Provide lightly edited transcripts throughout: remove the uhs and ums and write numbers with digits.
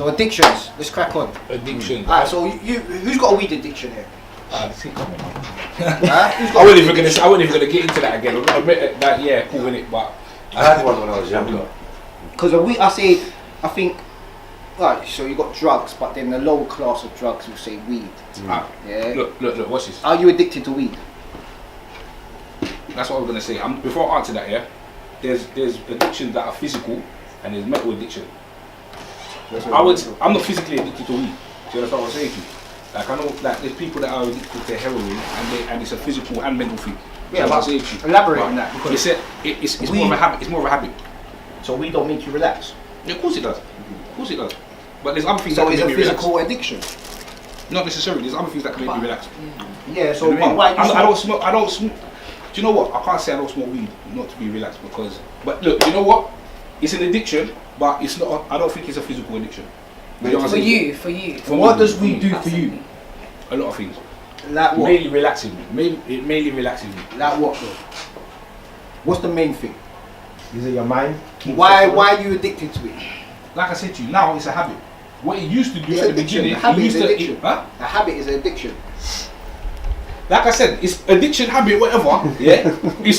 So addictions. Let's crack on. Addiction. Alright, so who's got a weed addiction here? I wasn't even gonna get into that again. I admit that, yeah, cool in it, but I had one when I was younger. Because I think, right, so you got drugs, but then the lower class of drugs will say weed. Yeah. Look, watch this. Are you addicted to weed? That's what I was gonna say. Before I answer that, yeah, there's addictions that are physical and there's mental addiction. I'm not physically addicted to weed. Do you understand what I'm saying to you? Like I know, like there's people that are addicted to heroin and it's a physical and mental thing. Yeah, but elaborate on that because it's more of a habit. It's more of a habit. So weed don't make you relax. Yeah, of course it does. Of course it does. But there's other things so that can make me relax. So it's a physical addiction. Not necessarily. There's other things that can make me relax. Yeah. So you know why I don't smoke. I don't smoke. Do you know what? I can't say I don't smoke weed not to be relaxed because. But look, you know what? It's an addiction, but it's not. I don't think it's a physical addiction. For you. What does weed do for you? A lot of things. Like what? Mainly relaxing me. Mainly relaxing me. Like what though? What's the main thing? Is it your mind? Why are you addicted to it? Like I said to you, now it's a habit. What it used to do It's at the addiction. beginning, A habit it used is to. addiction. Huh? A habit is an addiction. Like I said, it's addiction, habit, whatever. Yeah.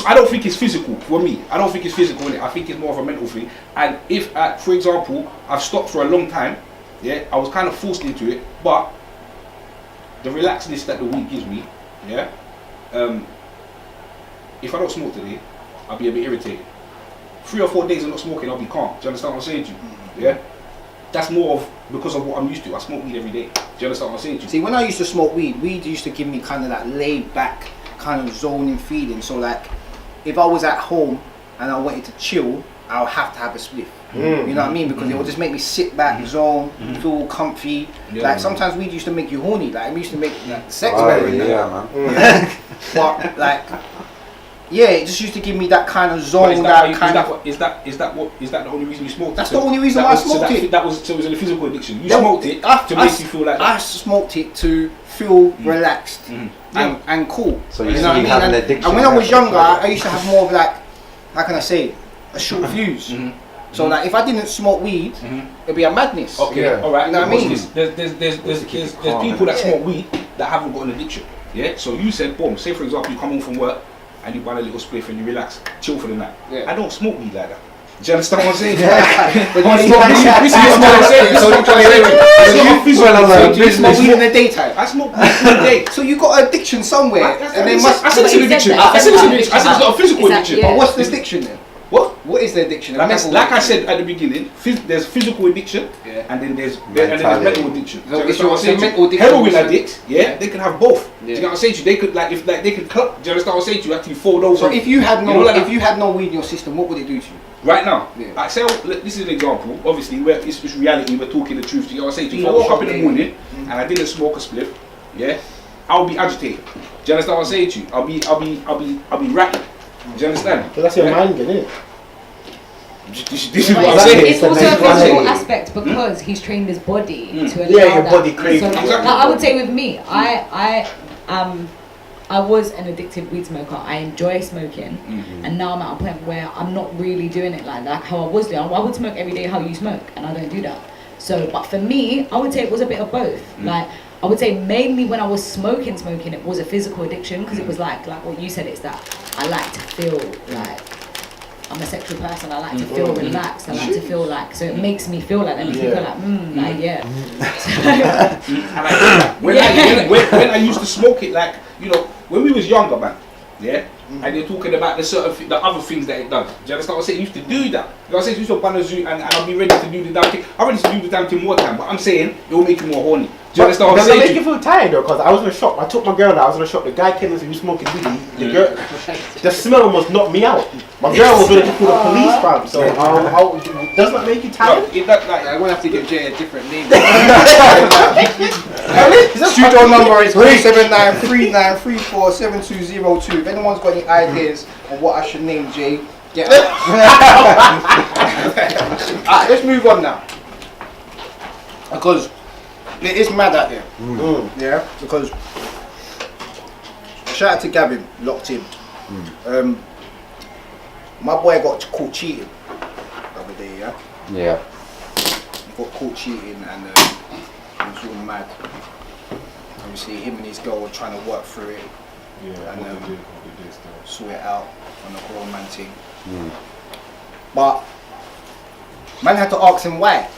I don't think it's physical for me. I don't think it's physical in it. I think it's more of a mental thing. And if, for example, I've stopped for a long time, yeah, I was kind of forced into it, but the relaxedness that the weed gives me, yeah. If I don't smoke today, I'll be a bit irritated. 3 or 4 days of not smoking, I'll be calm. Do you understand what I'm saying to you? Yeah. That's more of because of what I'm used to. I smoke weed every day. Do you understand what I'm saying to you? See, when I used to smoke weed used to give me kind of that laid back, kind of zoning feeling. So like, if I was at home and I wanted to chill, I'll have to have a spliff. You know what I mean? Because it would just make me sit back, zone, feel comfy. Yeah, like sometimes weed used to make you horny. Like it used to make sex Oh, better. yeah, man. Yeah. But like, yeah, it just used to give me that kind of zone. Is that the only reason you smoked? That's the only reason why I smoked it. So it was a physical addiction. You smoked it to make you feel like that. I smoked it to feel relaxed and cool. So you know what I mean? have an addiction. And when I was younger, I used to have more of like, how can I say, a short fuse. So like, if I didn't smoke weed, it'd be a madness. Okay, Yeah. all right. You know what I mean? There's people that smoke weed that haven't got an addiction. Yeah. So you said, boom. Say for example, you come home from work and you buy a little spliff and you relax, chill for the night. Yeah. I don't smoke weed like that. Do you understand what I'm saying? But you smoke weed in the daytime. I smoke weed in the day. So you got an addiction somewhere, and then I said it's an addiction. I said it's not a physical addiction. But what's the addiction then? What is the addiction? Like I said at the beginning, there's physical addiction, and then there's mental addiction. So it's your mental addiction. Heroin addicts, yeah, they can have both. Do you know what I'm saying to you? They could they could cut. Do you understand what I'm saying to you? Actually fall over. So if you had no weed in your system, what would it do to you? Right now, like say, this is an example. Obviously, it's reality. We're talking the truth. Do you know what I'm saying to you? If I woke up in the morning and I didn't smoke a spliff, yeah, I'll be agitated. Do you understand what I'm saying to you? I'll be rattled. Do you understand? So that's your mind, isn't it? This is what I'm saying. It's also a physical aspect because he's trained his body to allow your body craves. So, exactly. I would say with me, I was an addictive weed smoker. I enjoy smoking, and now I'm at a point where I'm not really doing it like how I was doing. I would smoke every day how you smoke, and I don't do that. So, but for me, I would say it was a bit of both. Like I would say mainly when I was smoking, it was a physical addiction because it was like what you said. It's that I like to feel like I'm a sexual person. I like to feel relaxed. I like to feel like, so it makes me feel like that. It makes me feel like, When I used to smoke it, like, you know, when we was younger, man, yeah, and you're talking about the other things that it does. Do you understand what I'm saying? It used to do that. You know what I'm saying? It used to ban a zoo and I'll be ready to do the damn thing. I'm ready to do the damn thing more time, but I'm saying it will make you more horny. Do you understand what I'm saying? Does it make you feel tired though? Because I was in a shop, I took my girl there, I was in a shop, the guy came and said, you smoking weed? The girl, the smell almost knocked me out. My girl was ready to call the police, fam. So, does that make you tired? No, I'm gonna have to give Jay a different name. Studio number is 07939347202. If anyone's got any ideas on what I should name Jay, get out. Alright, let's move on now. Because it is mad out there. Yeah, because shout out to Gavin, locked in. My boy got caught cheating the other day, yeah? Yeah. He got caught cheating and he was all mad. Obviously, him and his girl were trying to work through it and sort it out on a grown man thing. But man had to ask him why.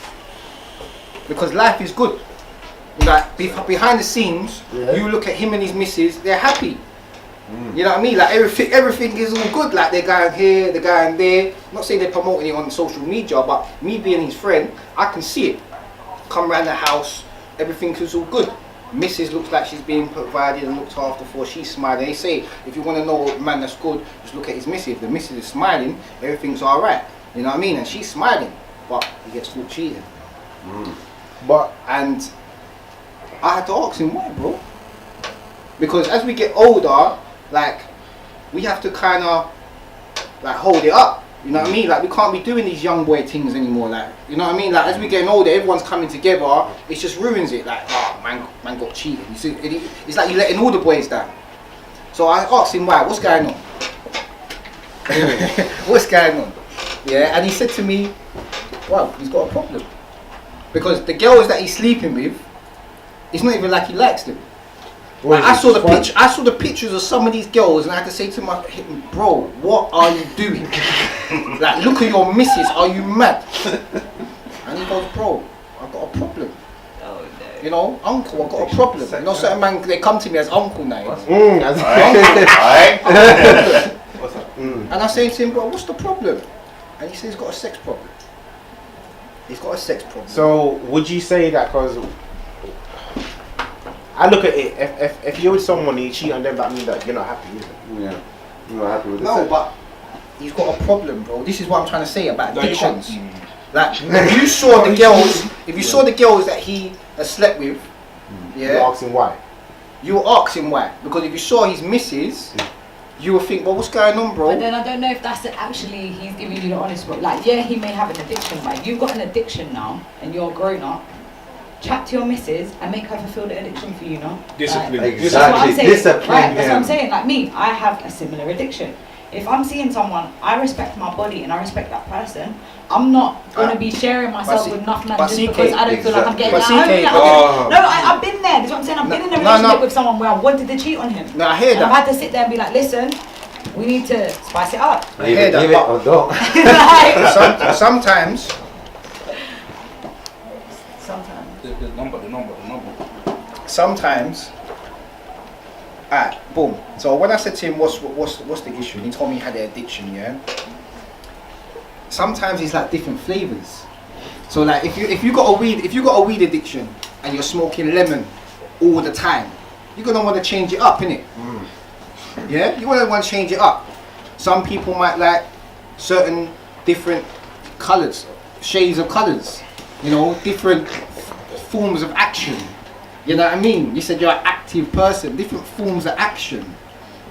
Because life is good. Like behind the scenes, you look at him and his missus, they're happy. You know what I mean? Like everything is all good. Like they're going here, they're going there. I'm not saying they're promoting it on social media, but me being his friend, I can see it. Come around the house, everything is all good. Missus looks like she's being provided and looked after for. She's smiling. They say if you want to know a man that's good, just look at his missus. If the missus is smiling, everything's all right. You know what I mean? And she's smiling, but he gets caught cheating. And I had to ask him why, bro. Because as we get older, like we have to kind of like hold it up. You know what I mean? Like we can't be doing these young boy things anymore. Like you know what I mean? Like as we getting older, everyone's coming together. It just ruins it. Like man got cheated. You see, it's like you're letting all the boys down. So I asked him why. What's going on? What's going on? Yeah, and he said to me, "Well, he's got a problem because the girls that he's sleeping with, it's not even like he likes them." Like, I saw the pictures of some of these girls, and I had to say to him, "Bro, what are you doing? Like, look at your missus. Are you mad?" And he goes, "Bro, I've got a problem. Oh, no. You know, uncle, I've got a problem. You know, certain man they come to me as uncle now. And I say to him, bro, what's the problem? And he says he's got a sex problem. He's got a sex problem. So would you say that because I look at it, if you're with someone and you cheat on them, that means that you're not happy, is it? Yeah. You're not happy with it. No, but he's got a problem, bro. This is what I'm trying to say about addictions. Like, if you saw the girls that he has slept with, You're asking why. You will ask him why. Because if you saw his missus, you will think, well, what's going on, bro? But then I don't know if that's actually he's giving you the honest word. Like, yeah, he may have an addiction, but you've got an addiction now, and you're a grown up. Chat to your missus and make her fulfill the addiction for you, no? Discipline. Like, Exactly. that's what I'm saying. Discipline Right, that's what I'm him. saying. Like me, I have a similar addiction. If I'm seeing someone, I respect my body and I respect that person. I'm not gonna be sharing myself with enough man just because I don't feel like I'm getting But that. CK, I've been there. That's what I'm saying. I've been in a relationship with someone where I wanted to cheat on him. No, I hear And that. I've had to sit there and be like, listen, we need to spice it up. I hear that, Leave it or don't. Like, Sometimes, The number. sometimes, alright, boom. So when I said to him, what's the issue? And he told me he had an addiction, yeah? Sometimes it's like different flavours. So like if you got a weed addiction and you're smoking lemon all the time, you're gonna want to change it up, innit? Yeah? You want to change it up. Some people might like certain different colours, shades of colours, you know, different forms of action. You know what I mean? You said you're an active person, different forms of action.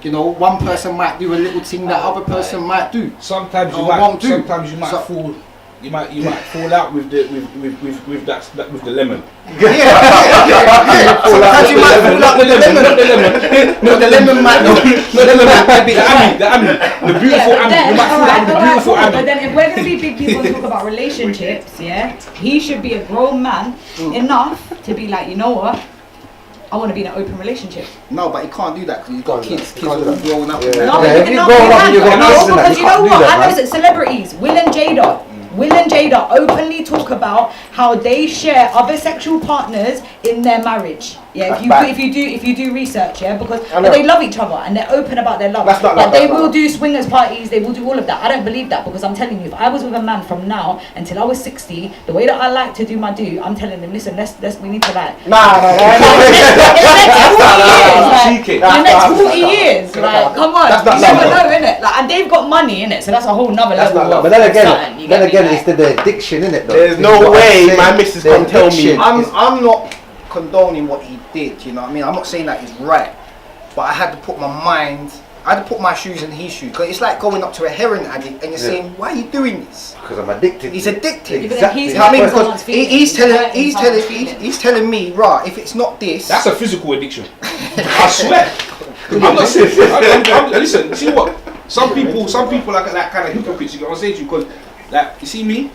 You know, one person might do a little thing that other person might do. Sometimes you Or might. won't do. Sometimes you might So- fall. You might fall out with the with the lemon. Sometimes you might fall out with the lemon. No, the lemon might not. No, the lemon might be The beautiful but ami. then, You might fall out with the alright, beautiful cool. But ami. then if we're gonna be big people and talk about relationships, yeah, he should be a grown man enough to be like, you know what? I want to be in an open relationship. No, but he can't do that because he's got kids. Kids Can't are do that. growing up. Yeah. and that. No, Yeah, but if you no, grow you up and can't. you got No, kids and that, because you you know can't do what? that, I know man. it's celebrities. Will and Jada openly talk about how they share other sexual partners in their marriage. Yeah, That's bad. if you do research, yeah, because I know. they love each other and they're open about their love. That's not But like they that, will no. do swingers parties. They will do all of that. I don't believe that because I'm telling you, if I was with a man from now until I was 60, the way that I like to do my do, I'm telling them, listen, we need to like. Nah. The next 40 years, like, come on, That's not you never love. know, innit? Like, and they've got money, innit? So that's a whole nother That's level. not love. But then something, you again, get me? it's the addiction, isn't it? Though? There's no way my missus can tell me. I'm not condoning what he did. You know what I mean? I'm not saying that he's right, but I had to put my shoes in his shoes. Because it's like going up to a heroin addict and you're saying, why are you doing this? Because I'm addicted. He's addicted. Yeah, but Exactly. he's You know what I mean? hurting someone's Because feelings. he's telling me, right, if it's not this, That's a physical addiction. I swear. I'm not saying. Listen. See what? Some people like that kind of hypocrites. You know what I'm saying to you? Because, like, you see me,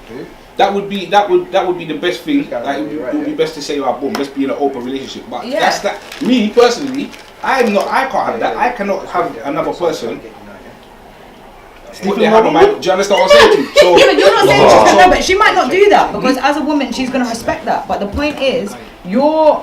that would be the best thing. Like, it would be best to say, boom, let's be in an open relationship. But that's that. Me personally, I can't have that. I cannot have another person. What they have on my, do you understand what I'm saying to you? So, yeah, but you're not saying she's no, but she might not do that because as a woman she's gonna respect that. But the point is, you're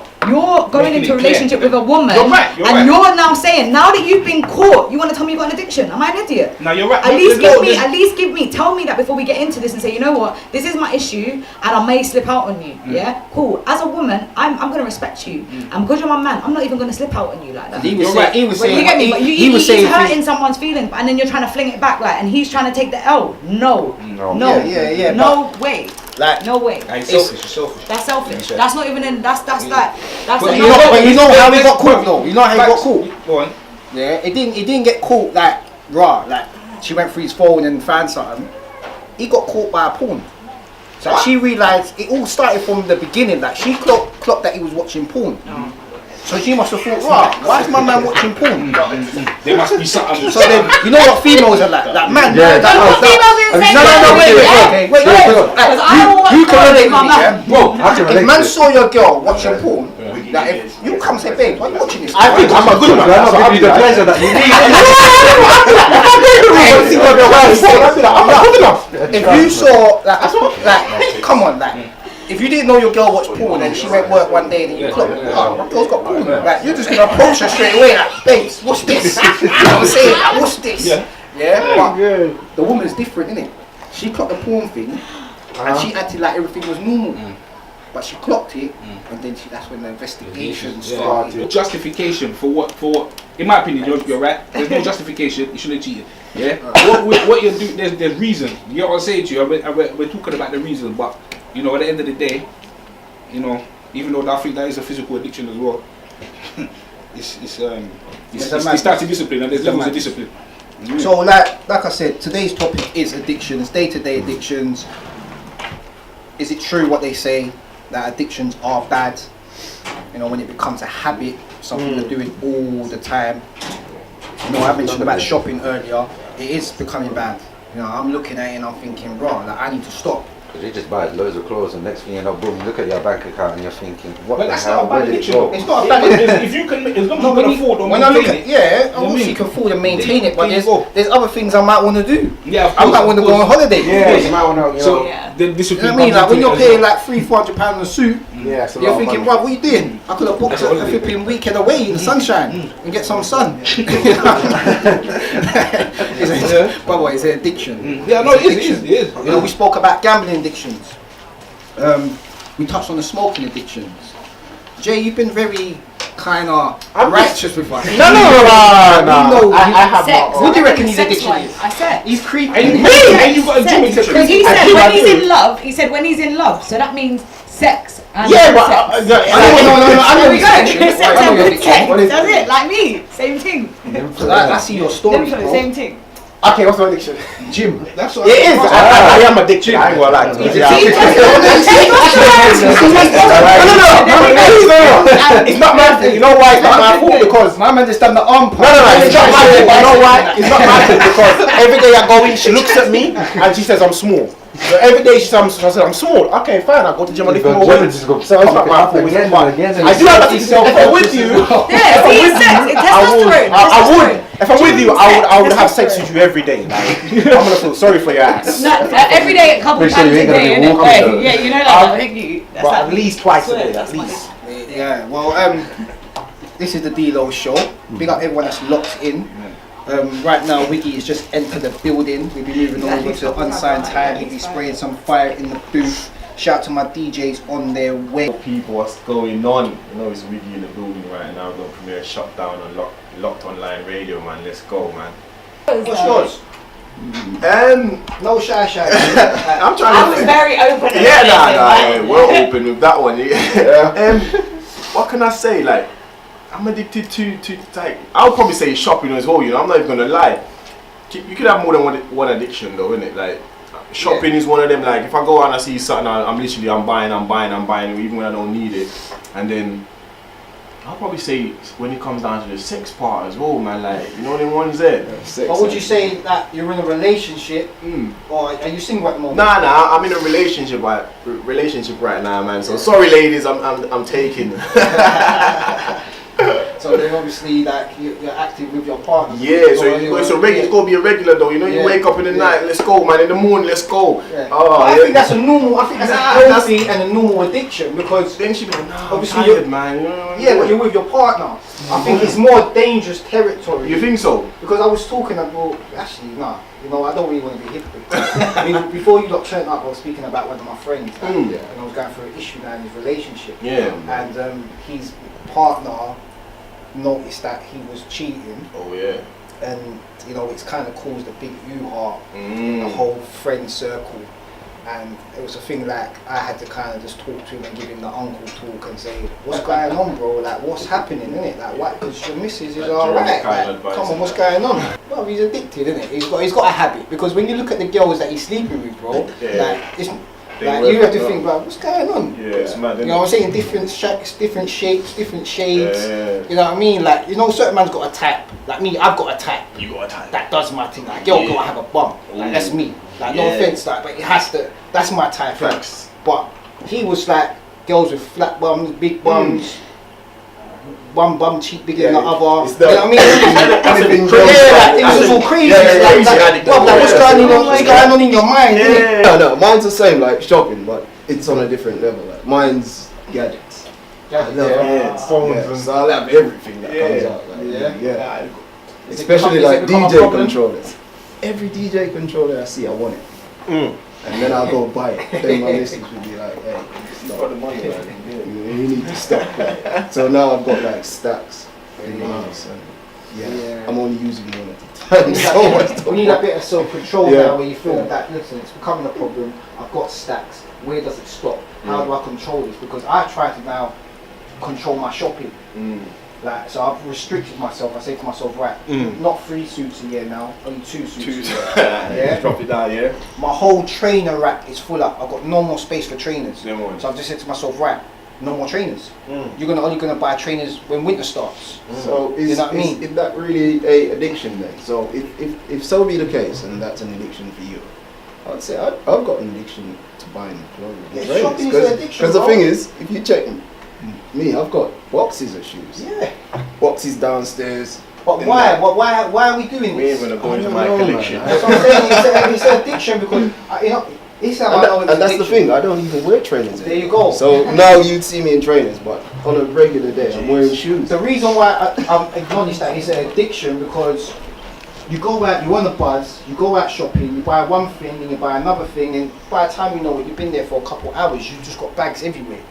going into a relationship with a woman, you're right. You're now saying now that you've been caught, you want to tell me you've got an addiction. Am I an idiot? No, you're right. At least give me, tell me that before we get into this and say, you know what, this is my issue and I may slip out on you. Yeah, cool. As a woman, I'm gonna respect you, and because you're my man, I'm not even gonna slip out on you like that. He was saying, you get me? But he's hurting someone's feelings, and then you're trying to fling it back like, and he's trying to take the L. No. Yeah. No way. Like, no way. It's selfish. That's selfish. That's not even in. That's But like. you know how he got caught though. You know how he got caught. Go on. Yeah, it didn't get caught like raw. Like she went through his phone and found something. He got caught by a porn. So she realised it all started from the beginning. Like she clocked that he was watching porn. So she must have thought, right, why is my man watching porn? There must be something. So then, you know what females are like? Like, man, Females didn't say that. Wait. You can relate with me, yeah? Bro, I can relate If man to this. saw your girl watching porn, like if you come say, babe, why are you watching this? I think I'm a good man. I'm not giving you the pleasure that you need. I'm not good enough. If you saw, like, come on, like, if you didn't know your girl watched porn and she went work one day and you clocked, oh, my girl's got porn. Like, you're just gonna approach her straight away, like, babes, what's this? You know what I'm saying? Like, what's this? Yeah, but the woman's different, innit? She clocked the porn thing and she acted like everything was normal. But she clocked it, and then that's when the investigation started. Justification for what? In my opinion, you're right. There's no justification. You shouldn't have cheated. Yeah. What you do? There's reason. You know what I'm saying to you? We're talking about the reason, but you know, at the end of the day, you know, even though I think that is a physical addiction as well, it starts to discipline, and there's levels of discipline. So, like I said, today's topic is addictions, day-to-day addictions. Is it true what they say that addictions are bad? You know, when it becomes a habit, some people are doing all the time. You know, I mentioned about shopping earlier. It is becoming bad. You know, I'm looking at it and I'm thinking, like, I need to stop. Because you just buy loads of clothes and next thing you know, boom, you look at your bank account and you're thinking, what But the that's hell, not a where bad did it addiction. go? It's not a bad addiction. If you can, as long as you can afford or when I look maintain at, it. obviously you can afford and maintain it, but There you go. there's other things I might want to do. Yeah, of I course, might want to of go on course. holiday. Yeah, you might want to. So Yeah. the You discipline. know what I mean? Like when you're comes into paying it as like £300-400 a suit, Yeah, so you're thinking, bro, what are you doing? I could have booked That's a holiday. flipping weekend away in the sunshine and get some sun. But it's an addiction. Yeah, no, it is. You know, we spoke about gambling addictions. We touched on the smoking addictions. Jay, you've been very kind of righteous with us. No. know I have Sex. not. What do you reckon his Sex addiction wise, is? I said. He's creepy. And you got a gym Because addiction. he said do, when I he's do. in love, he said when he's in love, so that means sex and Yeah, but sex. No, I know There we his go. addiction. Sex I know your and addiction. sex. That's it. Like me, same thing. I see your story, Nympho, bro. same thing. Okay, what's my addiction? Gym. That's what It is. I am addicted. I ain't gonna lie. See, It's not my fault. You know why it's not my fault? Because My man just done the arm pump. No, it's not my fault. You know why? It's not my fault because every day I go in, she looks at me and she says I'm small. So every day she says I'm small. Okay, fine. I go to the gym and lift more weights. So it's not my fault. It's not my fault. I do have to self. If I'm with you, Yeah, see, it's sex. It's testosterone. I would. If I'm with you, I would have sex with you every day. Like, I'm gonna feel sorry for your ass. No, every day, a couple Make sure times you a ain't gonna day. be innit? walking, Hey, though. yeah, you know that. I think you. That's But like at least twice a swear, day. that's At least. Yeah, well, this is the Dlow Show. Big up everyone that's locked in. Right now, Wiggy has just entered the building. We'll be moving over to Unsigned Time. We'll be spraying some fire in the booth. Shout out to my DJs on their way. People, what's going on? You know, it's Wiggy in the building right now. We're going to premiere Shutdown on Locked Online Radio, man. Let's go, man. What's yours? No shy. I'm I trying was to very open. yeah, we're open with that one. Yeah. What can I say? Like, I'm addicted to like, I'll probably say shopping as well. You know, I'm not even gonna lie. You could have more than one addiction, though, innit? Like, shopping is one of them. Like, if I go out and I see something, I'm buying, even when I don't need it. And then I'll probably say when it comes down to the sex part as well, man. Like, you know them ones there. But would you say that you're in a relationship, or are you single at the moment? Nah, I'm in a relationship right now, man. So sorry, ladies, I'm taking. So then obviously like you're active with your partner. Yeah, so it's gotta be a regular though. You know, you wake up in the night, let's go, man. In the morning, let's go. Yeah. I think that's a normal. I think that's a healthy and a normal addiction because then she be like, nah, obviously I'm tired, man. Yeah, but you're with your partner. I think it's more dangerous territory. You think so? Because I was talking about actually, nah. You know, I don't really want to be hypocrite. I mean, before you got turned up, I was speaking about one of my friends, and I was going through an issue now in his relationship. Yeah. And his partner noticed that he was cheating. Oh yeah. And you know, it's kind of caused a big hoo-ha in the whole friend circle. And it was a thing like I had to kind of just talk to him and give him the uncle talk and say, what's going on, bro? Like, what's happening, innit? Like, what? Because your missus is alright. Like, come on, what's going on? Well, he's addicted, innit? He's got a habit. Because when you look at the girls that he's sleeping with, bro, like, it's like you have to think, like, what's going on? Yeah, it's mad, you know what I'm saying? Different shapes, different shades. Yeah. You know what I mean? Like, you know, certain man's got a type. Like me, I've got a type. You got a type. That does my thing. Like, girl gotta have a bum. Like, that's me. Like, no offense, like, but it has to. That's my type. Facts. But he was like girls with flat bums, big bums. One bum cheek bigger than the other. You know what I mean? It was all crazy. What's going on in your mind? No, mine's the same, like shopping, but it's on a different level. Like mine's gadgets. Phones, so I'll have everything that comes out. Like, especially like DJ controllers. Every DJ controller I see, I want it. And then I'll go buy it. Then my missus would be like, hey, stop. You need to stop. Like. So now I've got like stacks in my house. And I'm only using one at a time. We need a bit of self-control now where you feel that, listen, it's becoming a problem. I've got stacks. Where does it stop? How do I control this? Because I try to now control my shopping. Like, so I've restricted myself. I say to myself, right, not 3 suits a year now, only 2 suits a year. Drop it down, My whole trainer rack is full up. I've got no more space for trainers. So I've just said to myself, right, no more trainers. You're only gonna buy trainers when winter starts. So is that really a addiction then? So if so be the case, and that's an addiction for you, I'd say I've got an addiction to buying clothes. Shopping is an addiction. Because the thing is, if you check me, I've got boxes of shoes. Boxes downstairs. But why? Why are we doing this? We ain't gonna go into my collection. That's what I'm saying. It's an addiction because you know. And that's the thing, I don't even wear trainers. There you go. So now you'd see me in trainers, but on a regular day, I'm wearing shoes. The reason why I acknowledge that it's an addiction because you go out, you want a buzz, you go out shopping, you buy one thing, then you buy another thing, and by the time you know it, you've been there for a couple hours, you've just got bags everywhere.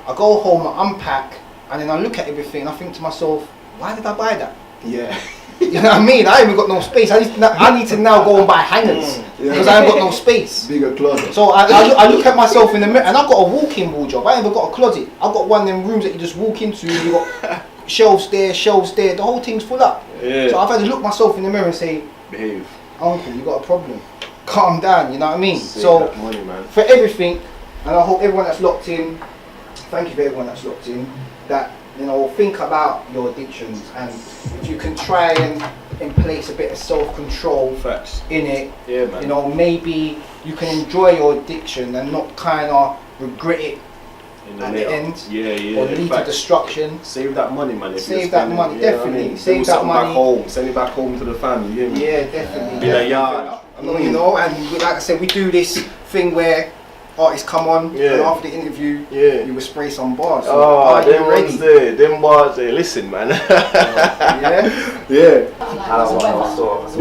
I go home, I unpack, and then I look at everything, and I think to myself, why did I buy that? You know what I mean? I ain't even got no space. I need to now go and buy hangers because I ain't got no space. Bigger closet. So I look at myself in the mirror, and I've got a walk-in wardrobe. I ain't even got a closet. I've got one of them rooms that you just walk into. You got shelves there. The whole thing's full up. So I've had to look myself in the mirror and say, behave, uncle, you got a problem. Calm down. You know what I mean? Save so that money, man. For everything, and I hope everyone that's locked in. Thank you for everyone that's locked in. That. You know, think about your addictions, and if you can try and place a bit of self-control in it, man. you know, maybe you can enjoy your addiction and not kind of regret it at the end, or lead to destruction. Save that money, man. Save that money, definitely. Save that money. Back home. Send it back home to the family. You hear me? Yeah, definitely. In a yard. You know, and like I said, we do this thing where artists come on, and after the interview, you will spray some bars. So are you ready? Them bars there. Listen, man. Big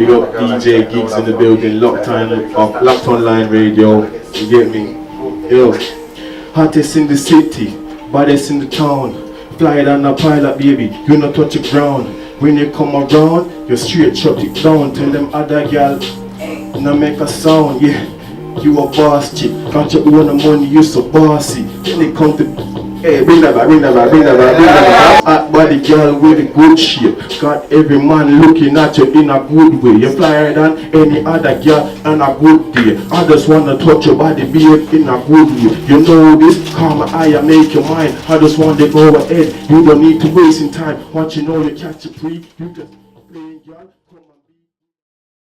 up DJ Gigz in the building, locked online radio. You get me? Yo, hottest in the city, baddest in the town. Fly down a pilot, baby. You not touch the ground. When you come around, you straight shut it down. Tell them other gal, now make a sound, You a boss chick, got your own money, you so bossy. Then they come to Hey, bring that back. Hot body girl with a good shape. Got every man looking at you in a good way. You're flyer than any other girl on a good day. I just wanna touch your body, be it in a good way. You know this, calm my eye and make your mind. I just want to go ahead. You don't need to waste in time. Once you know you catch a pre, you just